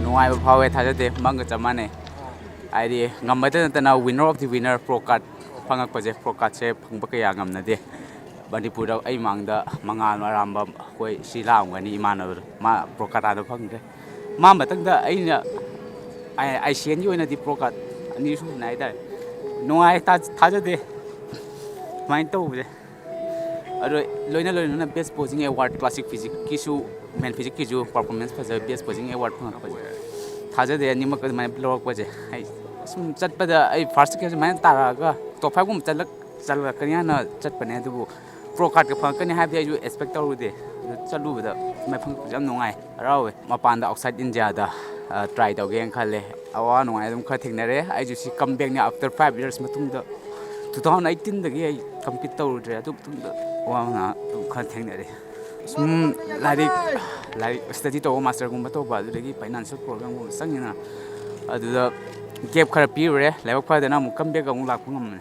Nuai bahawe thaja de mang chamane ai ngamate na winner of the winner pro card phangak paje pro card che phangba kaya ngamna de Manipur ai mangda mangal maramba koi silang ngani imana ma pro card ada phangde ma matang da ai sian yu na di pro card ani su nai da nuai thaja de main to de aro loina best posing award classic physics kisu main physics kisu performance phaja best posing award phangak paje thaja de ani mak mai blog paje ai sum chat pada ai first ke mai tara ga top 5 gum chalak kanya na chat pane du pro card ka phang kani ha bi ju expect taru de chalu da mai phang jam nongai rawe mapan da outside india da try tau ge khale awa nongai dum kha thingnare ai ju si comeback ni after 5 years matung da 2018 da ge ai compete taru de adu tum da wa na kha thingnare sum like study to master gum to ba du ge financial program gum sangina adu da gap khara pi re lewa kha da na mu comeback ga mu lak phangam